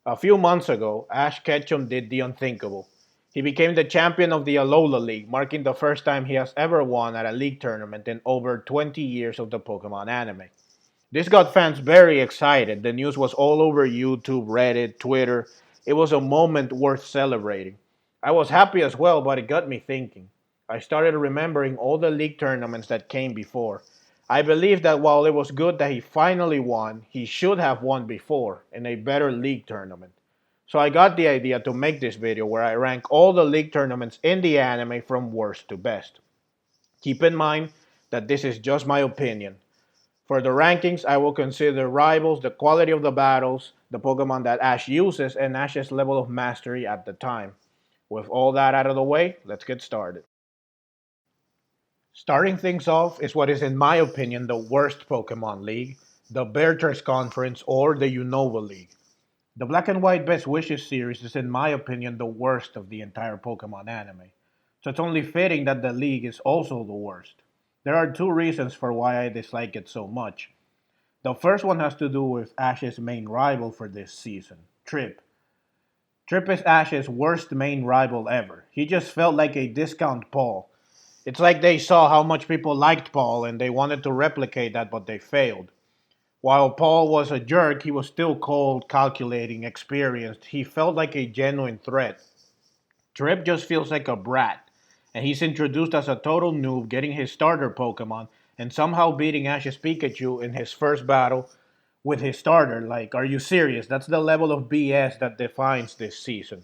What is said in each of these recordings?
A few months ago, Ash Ketchum did the unthinkable. He became the champion of the Alola League, marking the first time he has ever won at a league tournament in over 20 years of the Pokemon anime. This got fans very excited. The news was all over YouTube, Reddit, Twitter. It was a moment worth celebrating. I was happy as well, but it got me thinking. I started remembering all the league tournaments that came before. I believe that while it was good that he finally won, he should have won before in a better league tournament. So I got the idea to make this video where I rank all the league tournaments in the anime from worst to best. Keep in mind that this is just my opinion. For the rankings, I will consider rivals, the quality of the battles, the Pokemon that Ash uses, and Ash's level of mastery at the time. With all that out of the way, let's get started. Starting things off is what is, in my opinion, the worst Pokemon League, the Beartooth Conference or the Unova League. The Black and White Best Wishes series is, in my opinion, the worst of the entire Pokemon anime. So it's only fitting that the league is also the worst. There are two reasons for why I dislike it so much. The first one has to do with Ash's main rival for this season, Trip. Trip is Ash's worst main rival ever. He just felt like a discount Paul. It's like they saw how much people liked Paul and they wanted to replicate that, but they failed. While Paul was a jerk, he was still cold, calculating, experienced. He felt like a genuine threat. Trip just feels like a brat, and he's introduced as a total noob, getting his starter Pokemon and somehow beating Ash's Pikachu in his first battle with his starter. Like, are you serious? That's the level of BS that defines this season.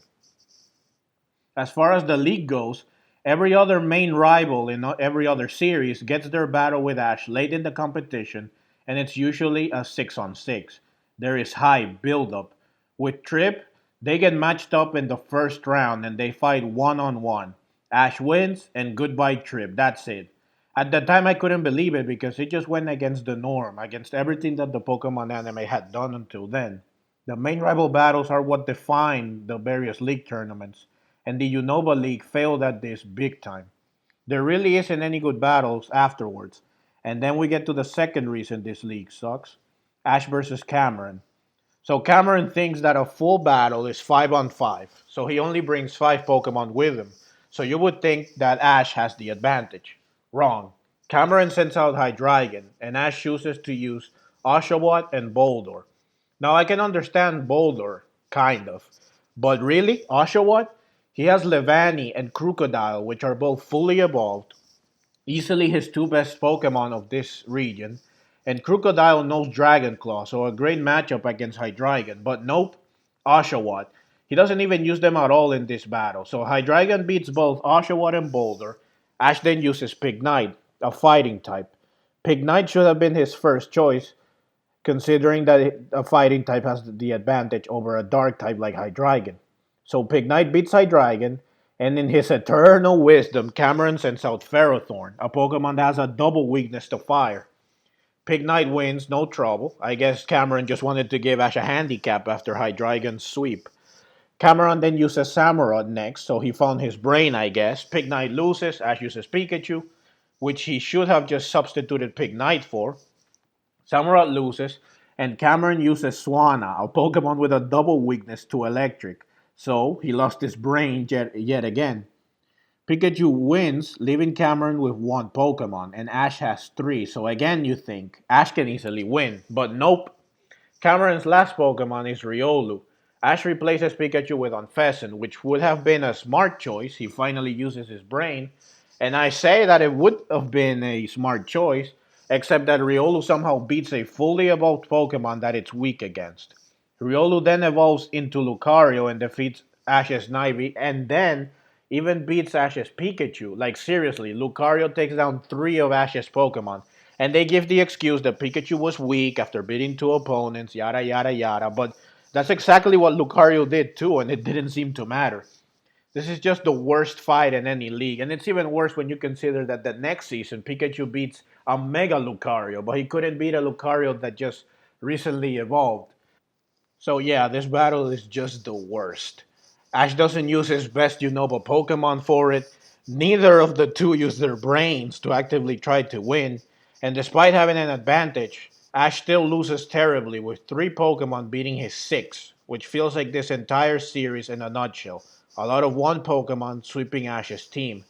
As far as the league goes, every other main rival in every other series gets their battle with Ash late in the competition, and it's usually a 6 on 6. There is high build up. With Trip, they get matched up in the first round and they fight 1 on 1. Ash wins, and goodbye Trip. That's it. At the time, I couldn't believe it because it just went against the norm, against everything that the Pokemon anime had done until then. The main rival battles are what define the various league tournaments, and the Unova League failed at this big time. There really isn't any good battles afterwards. And then we get to the second reason this league sucks, Ash versus Cameron. So Cameron thinks that a full battle is 5 on 5, so he only brings 5 Pokemon with him. So you would think that Ash has the advantage. Wrong. Cameron sends out Hydreigon, and Ash chooses to use Oshawott and Boulder. Now I can understand Boulder, kind of. But really, Oshawott? He has Levani and Crocodile, which are both fully evolved, easily his two best Pokemon of this region, and Crocodile knows Dragon Claw, so a great matchup against Hydreigon. But nope, Oshawott. He doesn't even use them at all in this battle. So Hydreigon beats both Oshawott and Boulder. Ash then uses Pignite, a fighting type. Pignite should have been his first choice, considering that a fighting type has the advantage over a dark type like Hydreigon. So Pignite beats Hydreigon, and in his eternal wisdom, Cameron sends out Ferrothorn, a Pokemon that has a double weakness to fire. Pignite wins, no trouble. I guess Cameron just wanted to give Ash a handicap after Hydreigon's sweep. Cameron then uses Samurott next, so he found his brain, I guess. Pignite loses, Ash uses Pikachu, which he should have just substituted Pignite for. Samurott loses, and Cameron uses Swanna, a Pokemon with a double weakness to electric. So he lost his brain yet again. Pikachu wins, leaving Cameron with one Pokemon, and Ash has three. So again, you think Ash can easily win, but nope. Cameron's last Pokemon is Riolu. Ash replaces Pikachu with Unfezant, which would have been a smart choice. He finally uses his brain. And I say that it would have been a smart choice, except that Riolu somehow beats a fully evolved Pokemon that it's weak against. Riolu then evolves into Lucario and defeats Ash's Snivy, and then even beats Ash's Pikachu. Like seriously, Lucario takes down 3 of Ash's Pokemon. And they give the excuse that Pikachu was weak after beating 2 opponents, yada yada yada. But that's exactly what Lucario did too, and it didn't seem to matter. This is just the worst fight in any league, and it's even worse when you consider that the next season Pikachu beats a Mega Lucario, but he couldn't beat a Lucario that just recently evolved. So yeah, this battle is just the worst. Ash doesn't use his best Unova Pokemon for it. Neither of the two use their brains to actively try to win. And despite having an advantage, Ash still loses terribly with 3 Pokemon beating his 6. which feels like this entire series in a nutshell. A lot of one Pokemon sweeping Ash's team.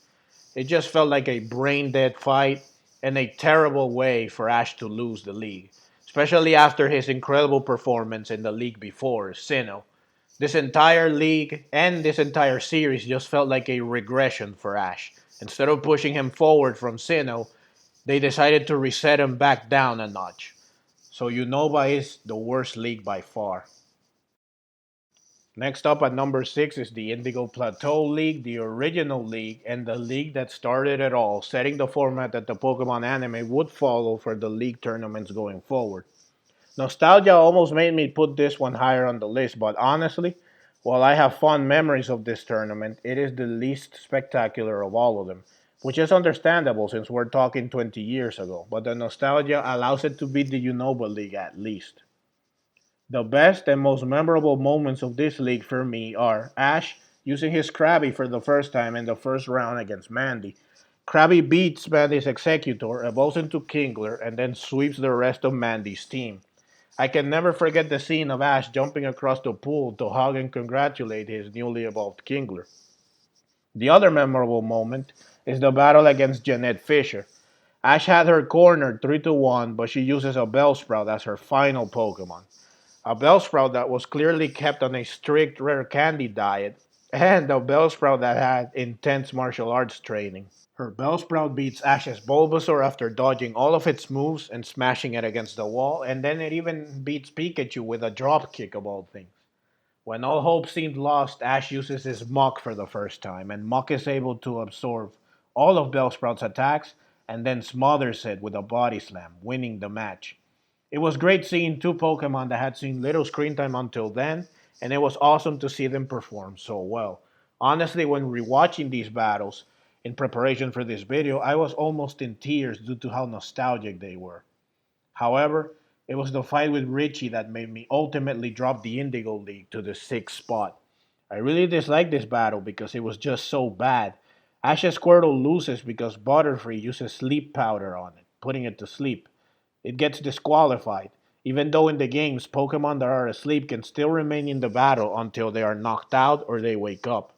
It just felt like a brain dead fight and a terrible way for Ash to lose the league, especially after his incredible performance in the league before, Sinnoh. This entire league and this entire series just felt like a regression for Ash. Instead of pushing him forward from Sinnoh, they decided to reset him back down a notch. So Unova is the worst league by far. Next up at number 6 is the Indigo Plateau League, the original league, and the league that started it all, setting the format that the Pokemon anime would follow for the league tournaments going forward. Nostalgia almost made me put this one higher on the list, but honestly, while I have fond memories of this tournament, it is the least spectacular of all of them, which is understandable since we're talking 20 years ago, but the nostalgia allows it to be the Unova League at least. The best and most memorable moments of this league for me are Ash using his Krabby for the first time in the first round against Mandy. Krabby beats Mandy's Executor, evolves into Kingler, and then sweeps the rest of Mandy's team. I can never forget the scene of Ash jumping across the pool to hug and congratulate his newly evolved Kingler. The other memorable moment is the battle against Jeanette Fisher. Ash had her cornered 3 to 1, but she uses a Bellsprout as her final Pokemon. A Bellsprout that was clearly kept on a strict rare candy diet, and a Bellsprout that had intense martial arts training. Her Bellsprout beats Ash's Bulbasaur after dodging all of its moves and smashing it against the wall, and then it even beats Pikachu with a drop kick of all things. When all hope seemed lost, Ash uses his Muck for the first time, and Muck is able to absorb all of Bellsprout's attacks and then smothers it with a body slam, winning the match. It was great seeing two Pokemon that had seen little screen time until then, and it was awesome to see them perform so well. Honestly, when rewatching these battles in preparation for this video, I was almost in tears due to how nostalgic they were. However, it was the fight with Richie that made me ultimately drop the Indigo League to the sixth spot. I really disliked this battle because it was just so bad. Ash's Squirtle loses because Butterfree uses sleep powder on it, putting it to sleep. It gets disqualified, even though in the games, Pokemon that are asleep can still remain in the battle until they are knocked out or they wake up.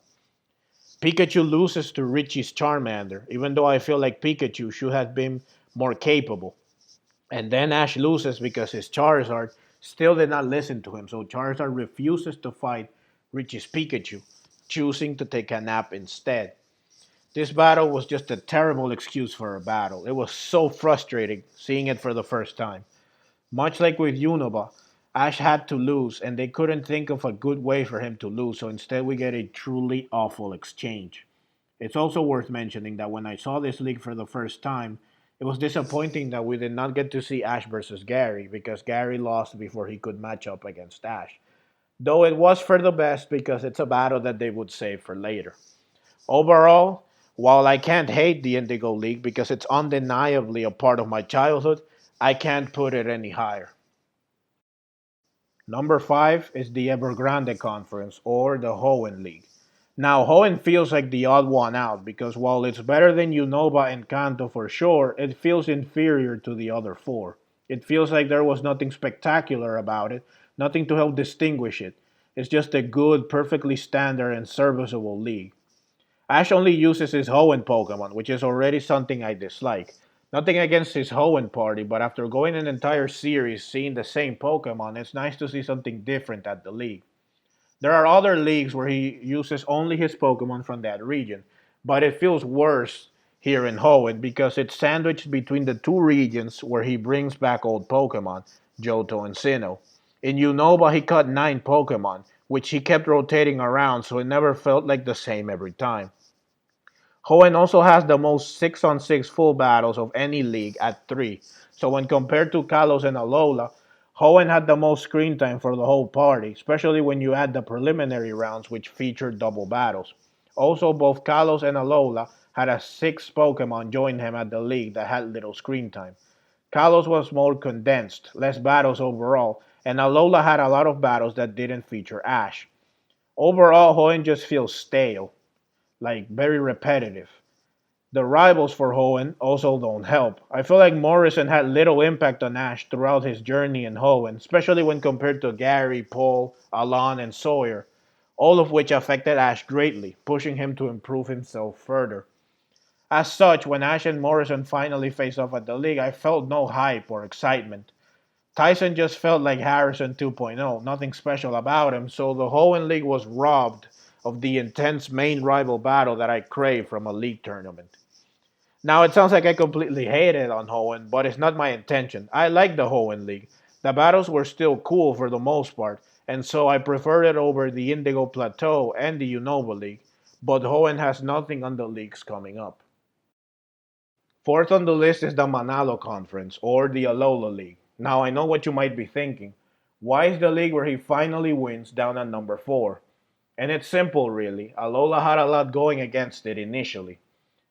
Pikachu loses to Richie's Charmander, even though I feel like Pikachu should have been more capable. And then Ash loses because his Charizard still did not listen to him, so Charizard refuses to fight Richie's Pikachu, choosing to take a nap instead. This battle was just a terrible excuse for a battle. It was so frustrating seeing it for the first time. Much like with Unova, Ash had to lose, and they couldn't think of a good way for him to lose, so instead we get a truly awful exchange. It's also worth mentioning that when I saw this league for the first time, it was disappointing that we did not get to see Ash versus Gary because Gary lost before he could match up against Ash. Though it was for the best because it's a battle that they would save for later. Overall, while I can't hate the Indigo League because it's undeniably a part of my childhood, I can't put it any higher. Number 5 is the Evergrande Conference or the Hoenn League. Now, Hoenn feels like the odd one out because while it's better than Unova and Kanto for sure, it feels inferior to the other four. It feels like there was nothing spectacular about it, nothing to help distinguish it. It's just a good, perfectly standard and serviceable league. Ash only uses his Hoenn Pokemon, which is already something I dislike. Nothing against his Hoenn party, but after going an entire series seeing the same Pokemon, it's nice to see something different at the league. There are other leagues where he uses only his Pokemon from that region, but it feels worse here in Hoenn because it's sandwiched between the two regions where he brings back old Pokemon, Johto and Sinnoh. In Unova, he caught 9 Pokemon, which he kept rotating around so it never felt like the same every time. Hoenn also has the most 6-on-6 full battles of any league at 3. So when compared to Kalos and Alola, Hoenn had the most screen time for the whole party, especially when you add the preliminary rounds which featured double battles. Also, both Kalos and Alola had a 6th Pokemon join him at the league that had little screen time. Kalos was more condensed, less battles overall, and Alola had a lot of battles that didn't feature Ash. Overall, Hoenn just feels stale, like very repetitive. The rivals for Hoenn also don't help. I feel like Morrison had little impact on Ash throughout his journey in Hoenn, especially when compared to Gary, Paul, Alon, and Sawyer, all of which affected Ash greatly, pushing him to improve himself further. As such, when Ash and Morrison finally faced off at the league, I felt no hype or excitement. Tyson just felt like Harrison 2.0, nothing special about him, so the Hoenn League was robbed of the intense main rival battle that I crave from a league tournament. Now, it sounds like I completely hated on Hoenn, but it's not my intention. I like the Hoenn League. The battles were still cool for the most part, and so I preferred it over the Indigo Plateau and the Unova League, but Hoenn has nothing on the leagues coming up. Fourth on the list is the Manalo Conference, or the Alola League. Now, I know what you might be thinking. Why is the league where he finally wins down at number 4? And it's simple, really. Alola had a lot going against it initially.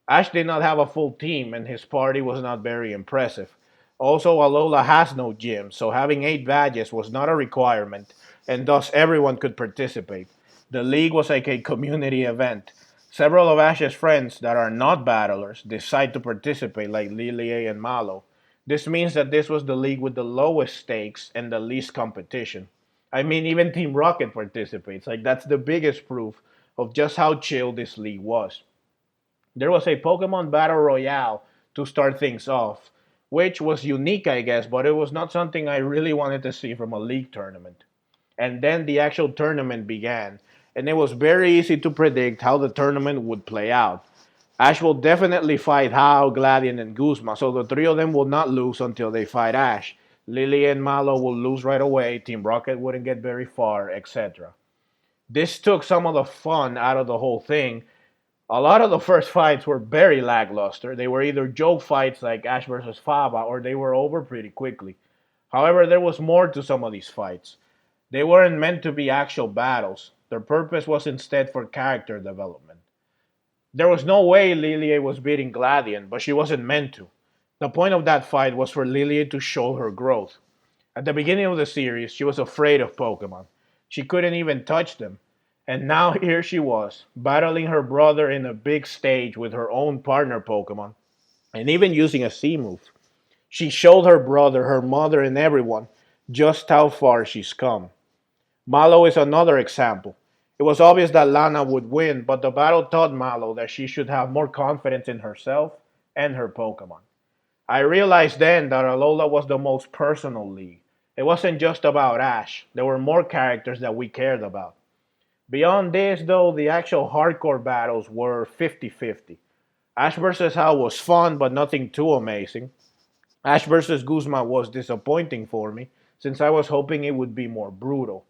Ash did not have a full team, and his party was not very impressive. Also, Alola has no gym, so having 8 badges was not a requirement, and thus everyone could participate. The league was like a community event. Several of Ash's friends that are not battlers decide to participate, like Lilie and Malo. This means that this was the league with the lowest stakes and the least competition. I mean, even Team Rocket participates. Like, that's the biggest proof of just how chill this league was. There was a Pokemon Battle Royale to start things off, which was unique, I guess, but it was not something I really wanted to see from a league tournament. And then the actual tournament began, and it was very easy to predict how the tournament would play out. Ash will definitely fight Hao, Gladion, and Guzma, so the three of them will not lose until they fight Ash. Lily and Malo will lose right away, Team Rocket wouldn't get very far, etc. This took some of the fun out of the whole thing. A lot of the first fights were very lackluster. They were either joke fights like Ash versus Faba, or they were over pretty quickly. However, there was more to some of these fights. They weren't meant to be actual battles. Their purpose was instead for character development. There was no way Lilia was beating Gladion, but she wasn't meant to. The point of that fight was for Lilia to show her growth. At the beginning of the series, she was afraid of Pokemon. She couldn't even touch them. And now here she was, battling her brother in a big stage with her own partner Pokemon, and even using a C move. She showed her brother, her mother, and everyone just how far she's come. Malo is another example. It was obvious that Lana would win, but the battle taught Malo that she should have more confidence in herself and her Pokemon. I realized then that Alola was the most personal league. It wasn't just about Ash, there were more characters that we cared about. Beyond this, though, the actual hardcore battles were 50-50. Ash vs. Hal was fun, but nothing too amazing. Ash vs. Guzma was disappointing for me, since I was hoping it would be more brutal.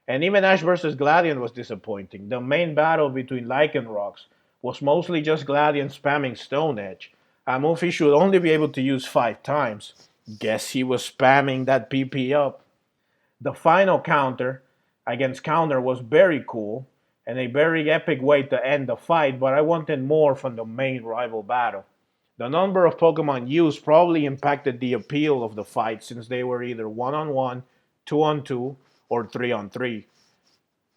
And even Ash vs. Gladion was disappointing. The main battle between Lycanrocs was mostly just Gladion spamming Stone Edge, a move he should only be able to use 5 times. Guess he was spamming that PP up. The final counter against counter was very cool and a very epic way to end the fight, but I wanted more from the main rival battle. The number of Pokemon used probably impacted the appeal of the fight since they were either 1-on-1, 2-on-2, or 3-on-3.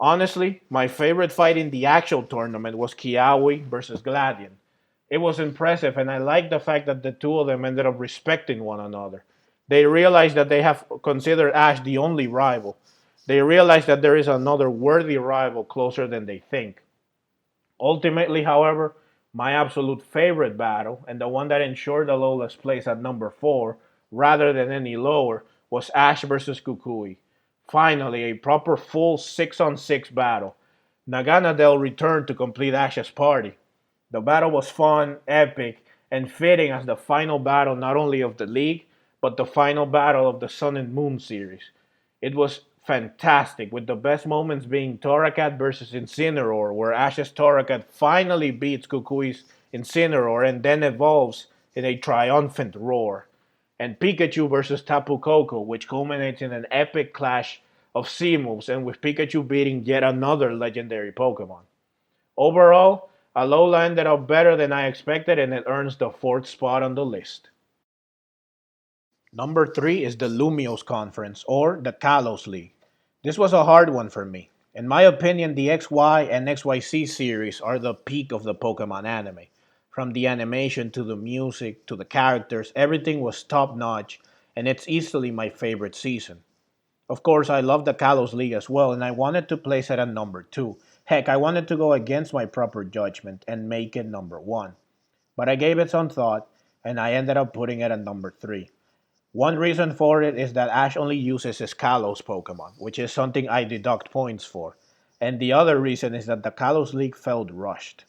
Honestly, my favorite fight in the actual tournament was Kiawe versus Gladion. It was impressive, and I liked the fact that the two of them ended up respecting one another. They realized that they have considered Ash the only rival. They realized that there is another worthy rival closer than they think. Ultimately, however, my absolute favorite battle, and the one that ensured Alola's place at number 4 rather than any lower, was Ash versus Kukui. Finally, a proper full 6-on-6 battle. Naganadel returned to complete Ash's party. The battle was fun, epic, and fitting as the final battle not only of the league, but the final battle of the Sun and Moon series. It was fantastic, with the best moments being Torracat versus Incineroar, where Ash's Torracat finally beats Kukui's Incineroar and then evolves in a triumphant roar, and Pikachu versus Tapu Koko, which culminates in an epic clash of C moves, and with Pikachu beating yet another legendary Pokemon. Overall, Alola ended up better than I expected, and it earns the 4th spot on the list. Number 3 is the Lumios Conference, or the Kalos League. This was a hard one for me. In my opinion, the XY and XYZ series are the peak of the Pokemon anime. From the animation to the music to the characters, everything was top notch, and it's easily my favorite season. Of course, I love the Kalos League as well, and I wanted to place it at number 2. Heck, I wanted to go against my proper judgment and make it number 1. But I gave it some thought, and I ended up putting it at number 3. One reason for it is that Ash only uses his Kalos Pokemon, which is something I deduct points for. And the other reason is that the Kalos League felt rushed.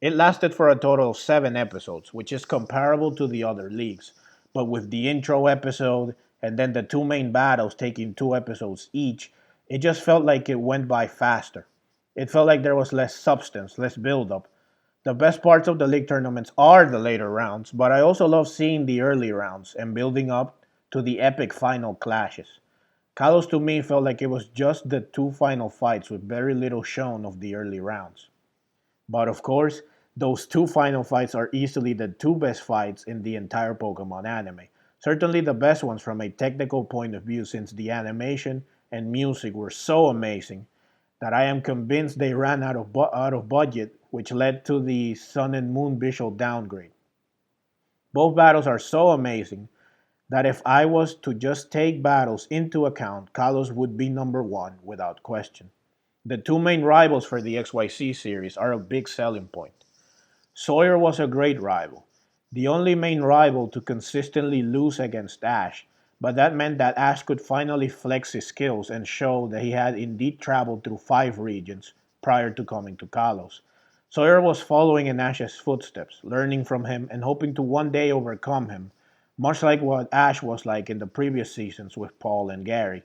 It lasted for a total of 7 episodes, which is comparable to the other leagues. But with the intro episode and then the two main battles taking 2 episodes each, it just felt like it went by faster. It felt like there was less substance, less build up. The best parts of the league tournaments are the later rounds, but I also love seeing the early rounds and building up to the epic final clashes. Kalos to me felt like it was just the 2 final fights with very little shown of the early rounds. But of course, those 2 final fights are easily the 2 best fights in the entire Pokemon anime. Certainly the best ones from a technical point of view, since the animation and music were so amazing that I am convinced they ran out of budget, which led to the Sun and Moon visual downgrade. Both battles are so amazing that if I was to just take battles into account, Kalos would be number 1 without question. The 2 main rivals for the XYZ series are a big selling point. Sawyer was a great rival, the only main rival to consistently lose against Ash, but that meant that Ash could finally flex his skills and show that he had indeed traveled through 5 regions prior to coming to Kalos. Sawyer was following in Ash's footsteps, learning from him and hoping to one day overcome him, much like what Ash was like in the previous seasons with Paul and Gary.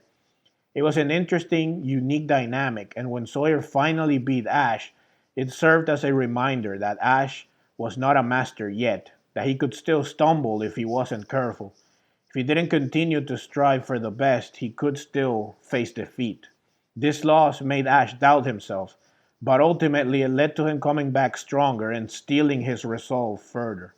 It was an interesting, unique dynamic, and when Sawyer finally beat Ash, it served as a reminder that Ash was not a master yet, that he could still stumble if he wasn't careful. If he didn't continue to strive for the best, he could still face defeat. This loss made Ash doubt himself, but ultimately it led to him coming back stronger and steeling his resolve further.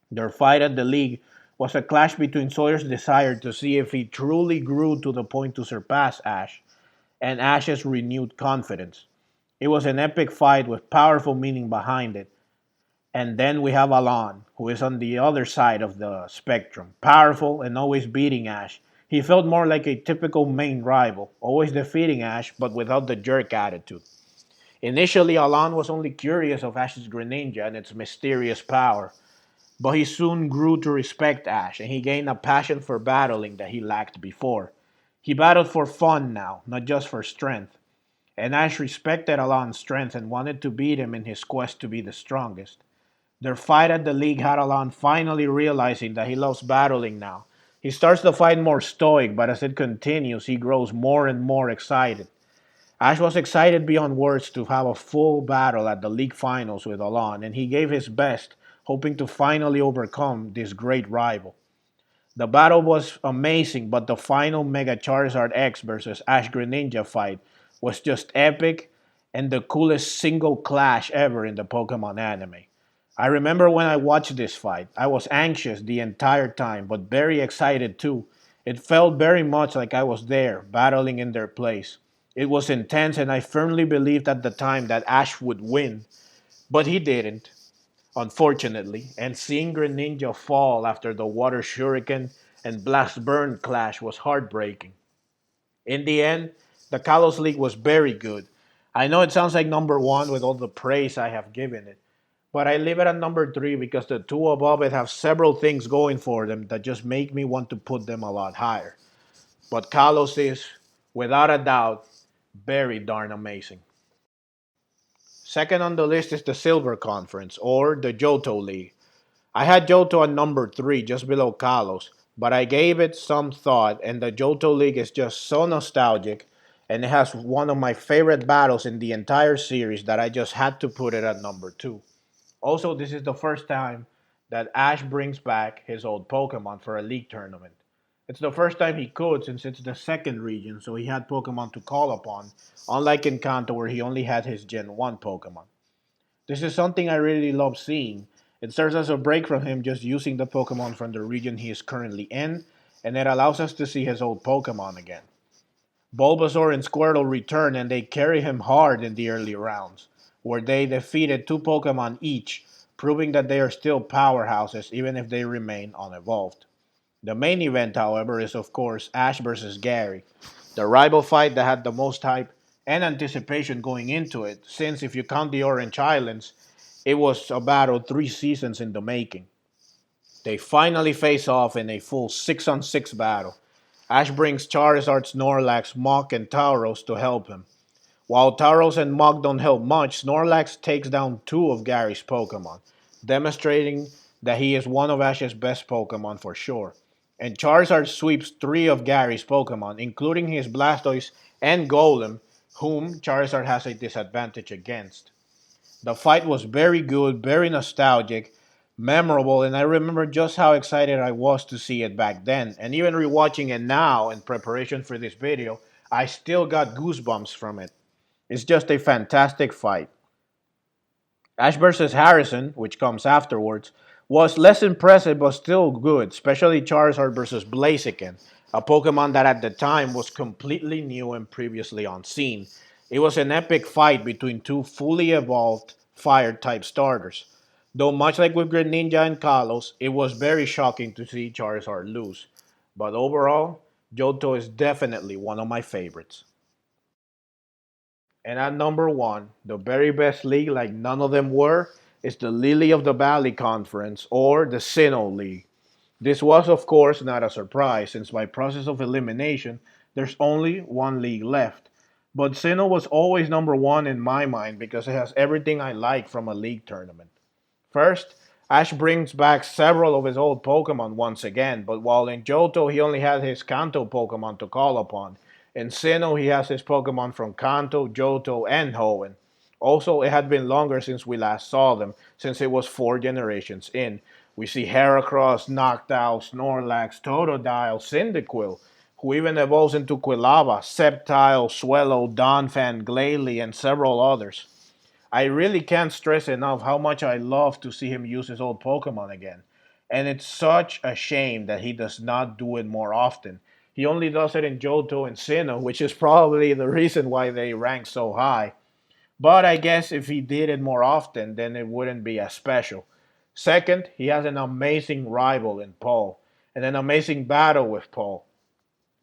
Their fight at the league was a clash between Sawyer's desire to see if he truly grew to the point to surpass Ash, and Ash's renewed confidence. It was an epic fight with powerful meaning behind it. And then we have Alon, who is on the other side of the spectrum, powerful and always beating Ash. He felt more like a typical main rival, always defeating Ash but without the jerk attitude. Initially, Alon was only curious of Ash's Greninja and its mysterious power, but he soon grew to respect Ash, and he gained a passion for battling that he lacked before. He battled for fun now, not just for strength, and Ash respected Alon's strength and wanted to beat him in his quest to be the strongest. Their fight at the league had Alon finally realizing that he loves battling now. He starts the fight more stoic, but as it continues, he grows more and more excited. Ash was excited beyond words to have a full battle at the league finals with Alon, and he gave his best, hoping to finally overcome this great rival. The battle was amazing, but the final Mega Charizard X versus Ash Greninja fight was just epic and the coolest single clash ever in the Pokemon anime. I remember when I watched this fight, I was anxious the entire time, but very excited too. It felt very much like I was there, battling in their place. It was intense, and I firmly believed at the time that Ash would win, but he didn't, unfortunately, and seeing Greninja fall after the Water Shuriken and Blast Burn clash was heartbreaking. In the end, the Kalos League was very good. I know it sounds like number 1 with all the praise I have given it, but I leave it at number 3 because the 2 above it have several things going for them that just make me want to put them a lot higher. But Kalos is, without a doubt, very darn amazing. Second on the list is the Silver Conference, or the Johto League. I had Johto at number 3, just below Kalos, but I gave it some thought, and the Johto League is just so nostalgic, and it has one of my favorite battles in the entire series that I just had to put it at number 2. Also, this is the first time that Ash brings back his old Pokemon for a league tournament. It's the first time he could since it's the second region, so he had Pokemon to call upon, unlike in Kanto where he only had his Gen 1 Pokemon. This is something I really love seeing. It serves as a break from him just using the Pokemon from the region he is currently in, and it allows us to see his old Pokemon again. Bulbasaur and Squirtle return and they carry him hard in the early rounds, where they defeated 2 Pokemon each, proving that they are still powerhouses even if they remain unevolved. The main event, however, is of course Ash versus Gary, the rival fight that had the most hype and anticipation going into it, since if you count the Orange Islands, it was a battle 3 seasons in the making. They finally face off in a full 6-on-6 battle. Ash brings Charizard, Snorlax, Mach, and Tauros to help him. While Tauros and Mach don't help much, Snorlax takes down 2 of Gary's Pokemon, demonstrating that he is one of Ash's best Pokemon for sure. And Charizard sweeps 3 of Gary's Pokemon, including his Blastoise and Golem, whom Charizard has a disadvantage against. The fight was very good, very nostalgic, memorable, and I remember just how excited I was to see it back then. And even rewatching it now in preparation for this video, I still got goosebumps from it. It's just a fantastic fight. Ash versus Harrison, which comes afterwards, was less impressive but still good, especially Charizard versus Blaziken, a Pokemon that at the time was completely new and previously unseen. It was an epic fight between 2 fully evolved fire type starters. Though, much like with Greninja and Kalos, it was very shocking to see Charizard lose. But overall, Johto is definitely one of my favorites. And at number one, the very best league, like none of them were, is the Lily of the Valley Conference, or the Sinnoh League. This was, of course, not a surprise, since by process of elimination, there's only one league left. But Sinnoh was always number one in my mind because it has everything I like from a league tournament. First, Ash brings back several of his old Pokemon once again, but while in Johto he only had his Kanto Pokemon to call upon, in Sinnoh he has his Pokemon from Kanto, Johto, and Hoenn. Also, it had been longer since we last saw them, since it was 4 generations in. We see Heracross, Noctowl, Snorlax, Totodile, Cyndaquil, who even evolves into Quilava, Sceptile, Swellow, Donphan, Glalie, and several others. I really can't stress enough how much I love to see him use his old Pokemon again. And it's such a shame that he does not do it more often. He only does it in Johto and Sinnoh, which is probably the reason why they rank so high. But I guess if he did it more often, then it wouldn't be as special. Second, he has an amazing rival in Paul, and an amazing battle with Paul.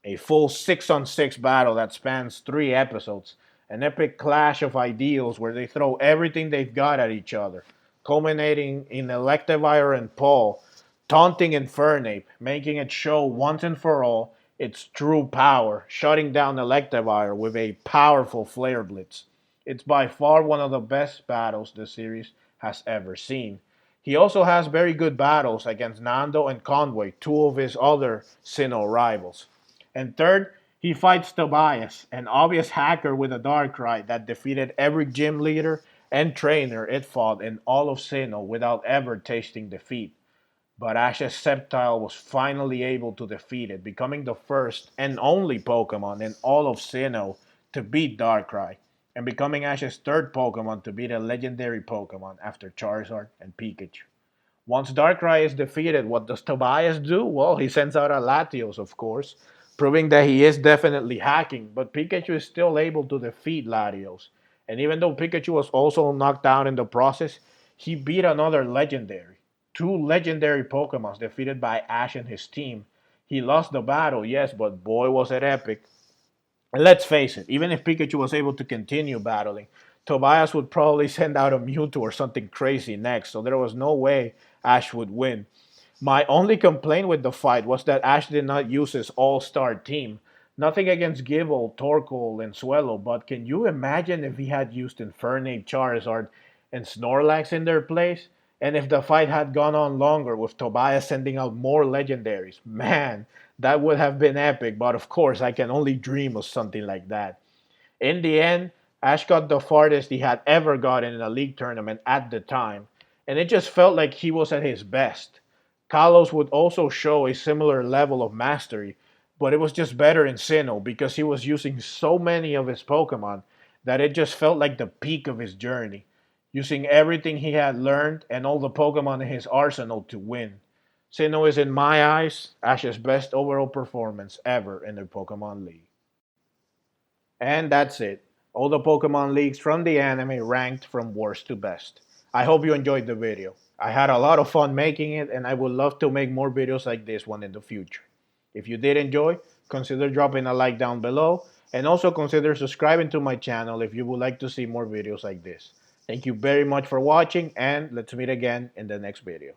A full 6-on-6 battle that spans 3 episodes, an epic clash of ideals where they throw everything they've got at each other, culminating in Electivire and Paul taunting Infernape, making it show once and for all its true power, shutting down Electivire with a powerful Flare Blitz. It's by far one of the best battles the series has ever seen. He also has very good battles against Nando and Conway, 2 of his other Sinnoh rivals. And third, he fights Tobias, an obvious hacker with a Darkrai that defeated every gym leader and trainer it fought in all of Sinnoh without ever tasting defeat. But Ash's Sceptile was finally able to defeat it, becoming the first and only Pokemon in all of Sinnoh to beat Darkrai, and becoming Ash's third Pokemon to beat a legendary Pokemon after Charizard and Pikachu. Once Darkrai is defeated, what does Tobias do? Well, he sends out a Latios, of course, proving that he is definitely hacking, but Pikachu is still able to defeat Latios. And even though Pikachu was also knocked down in the process, he beat another legendary. 2 legendary Pokemons defeated by Ash and his team. He lost the battle, yes, but boy was it epic. And let's face it, even if Pikachu was able to continue battling, Tobias would probably send out a Mewtwo or something crazy next, so there was no way Ash would win. My only complaint with the fight was that Ash did not use his all-star team. Nothing against Gible, Torkoal, and Swellow, but can you imagine if he had used Infernape, Charizard, and Snorlax in their place? And if the fight had gone on longer with Tobias sending out more legendaries? Man, that would have been epic, but of course I can only dream of something like that. In the end, Ash got the farthest he had ever gotten in a league tournament at the time, and it just felt like he was at his best. Kalos would also show a similar level of mastery, but it was just better in Sinnoh because he was using so many of his Pokemon that it just felt like the peak of his journey, using everything he had learned and all the Pokemon in his arsenal to win. Sinnoh is, in my eyes, Ash's best overall performance ever in the Pokemon League. And that's it. All the Pokemon leagues from the anime ranked from worst to best. I hope you enjoyed the video. I had a lot of fun making it, and I would love to make more videos like this one in the future. If you did enjoy, consider dropping a like down below, and also consider subscribing to my channel if you would like to see more videos like this. Thank you very much for watching, and let's meet again in the next video.